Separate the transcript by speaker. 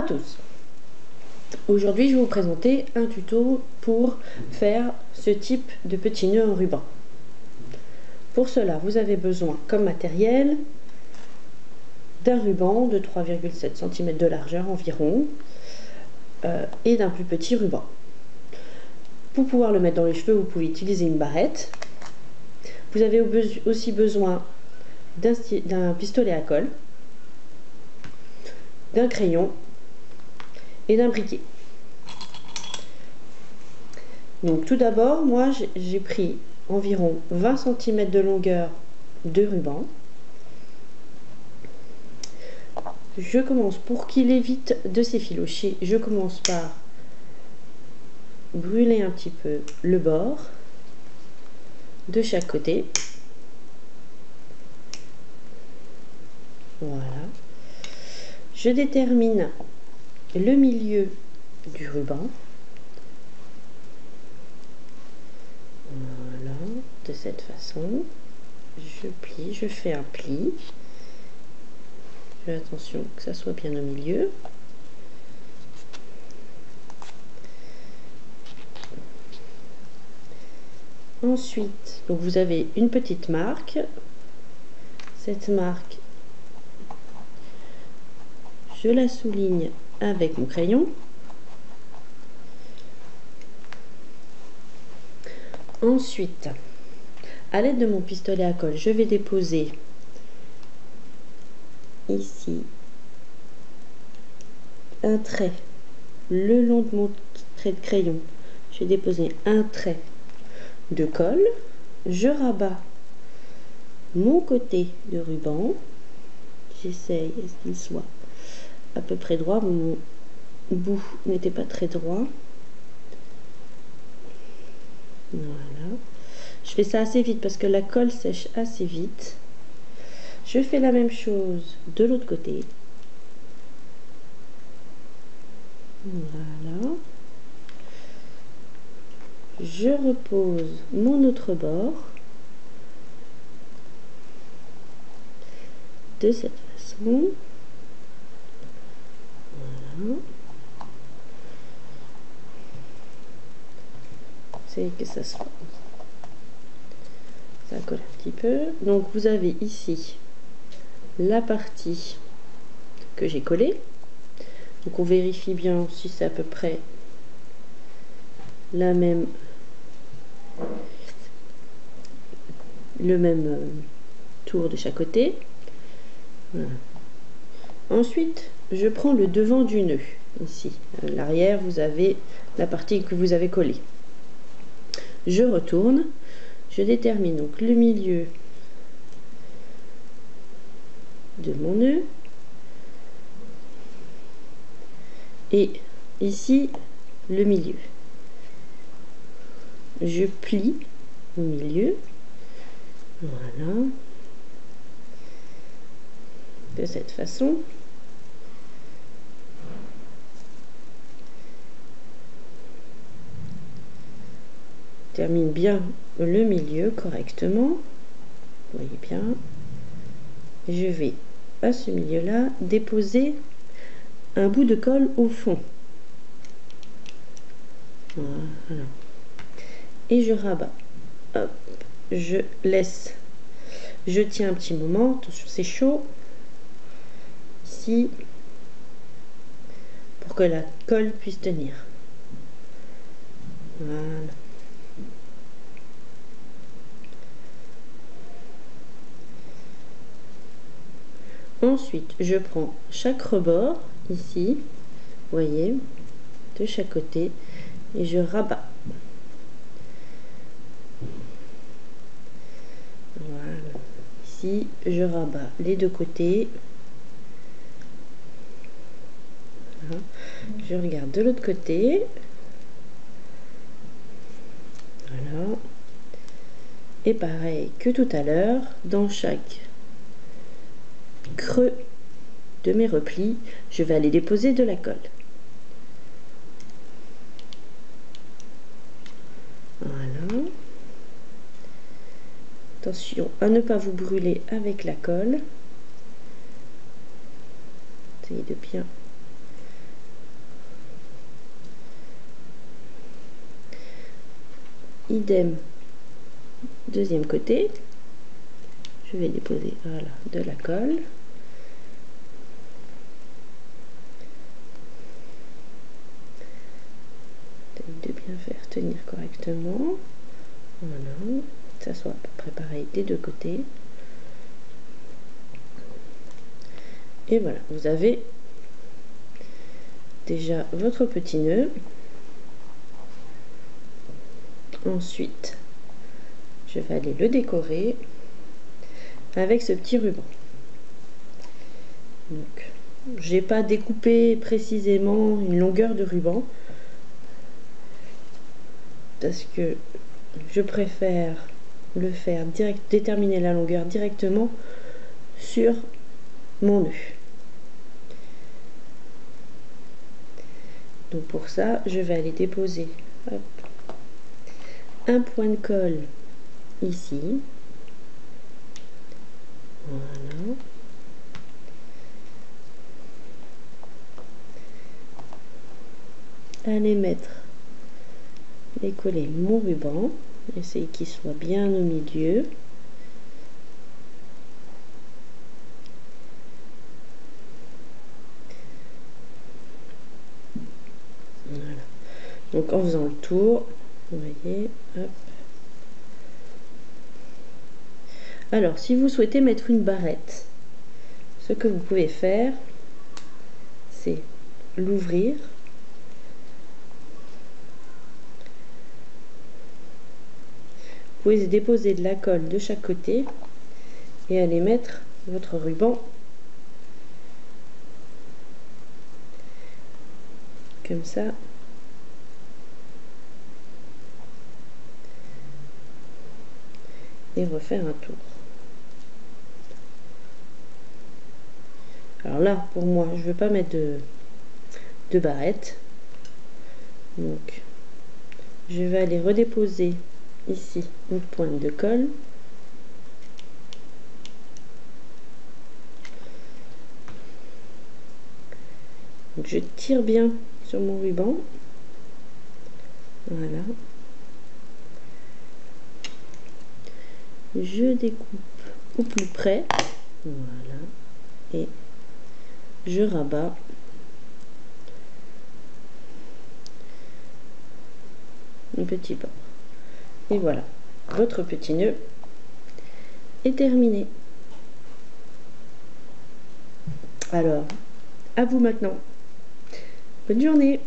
Speaker 1: À tous. Aujourd'hui, je vais vous présenter un tuto pour faire ce type de petit nœud en ruban. Pour cela, vous avez besoin comme matériel d'un ruban de 3,7 cm de largeur environ et d'un plus petit ruban. Pour pouvoir le mettre dans les cheveux, vous pouvez utiliser une barrette. Vous avez aussi besoin d'un pistolet à colle, d'un crayon et d'un briquet. Donc tout d'abord, moi j'ai pris environ 20 cm de longueur de ruban. Je commence, pour qu'il évite de s'effilocher, je commence par brûler un petit peu le bord de chaque côté. Voilà. Je détermine le milieu du ruban. Voilà, de cette façon. Je plie, je fais un pli. Fais attention que ça soit bien au milieu. Ensuite, donc vous avez une petite marque. Cette marque, je la souligne avec mon crayon. Ensuite, à l'aide de mon pistolet à colle, je vais déposer ici un trait le long de mon trait de crayon. Je vais déposer un trait de colle. Je rabats mon côté de ruban. J'essaye qu'il soit à peu près droit. Mon bout n'était pas très droit. Voilà. Je fais ça assez vite parce que la colle sèche assez vite. Je fais la même chose de l'autre côté. Voilà. Je repose mon autre bord de cette façon. Voilà. C'est que ça soit. Ça colle un petit peu. Donc vous avez ici la partie que j'ai collée. Donc on vérifie bien si c'est à peu près le même tour de chaque côté. Voilà. Ensuite, je prends le devant du nœud. Ici, à l'arrière, vous avez la partie que vous avez collée. Je retourne. Je détermine donc le milieu de mon nœud. Et ici, le milieu. Je plie au milieu. Voilà. De cette façon. Termine bien le milieu correctement. Vous voyez bien. Je vais à ce milieu-là déposer un bout de colle au fond. Voilà. Et je rabats. Hop. Je laisse. Je tiens un petit moment. Attention, c'est chaud. Ici. Pour que la colle puisse tenir. Voilà. Ensuite, je prends chaque rebord, ici, vous voyez, de chaque côté, et je rabats. Voilà. Ici, je rabats les deux côtés. Voilà. Je regarde de l'autre côté. Voilà. Et pareil que tout à l'heure, dans chaque creux de mes replis, je vais aller déposer de la colle. Voilà. Attention à ne pas vous brûler avec la colle. Essayez de bien idem, deuxième côté. Je vais déposer, voilà, de la colle. De bien faire tenir correctement. Voilà, que ça soit à peu près pareil des deux côtés. Et voilà, vous avez déjà votre petit nœud. Ensuite, je vais aller le décorer avec ce petit ruban. Donc, j'ai pas découpé précisément une longueur de ruban parce que je préfère le faire direct, déterminer la longueur directement sur mon nœud. Donc pour ça, je vais aller déposer, hop, un point de colle ici. Voilà. Aller mettre, décoller mon ruban, essayer qu'il soit bien au milieu. Voilà. Donc en faisant le tour, vous voyez, hop. Alors, si vous souhaitez mettre une barrette, ce que vous pouvez faire, c'est l'ouvrir. Vous pouvez déposer de la colle de chaque côté et aller mettre votre ruban comme ça. Et refaire un tour. Alors là, pour moi, je ne veux pas mettre de barrette. Donc, je vais aller redéposer ici une pointe de colle. Donc, je tire bien sur mon ruban. Voilà. Je découpe au plus près. Voilà. Et je rabats un petit bord. Et voilà, votre petit nœud est terminé. Alors, à vous maintenant. Bonne journée.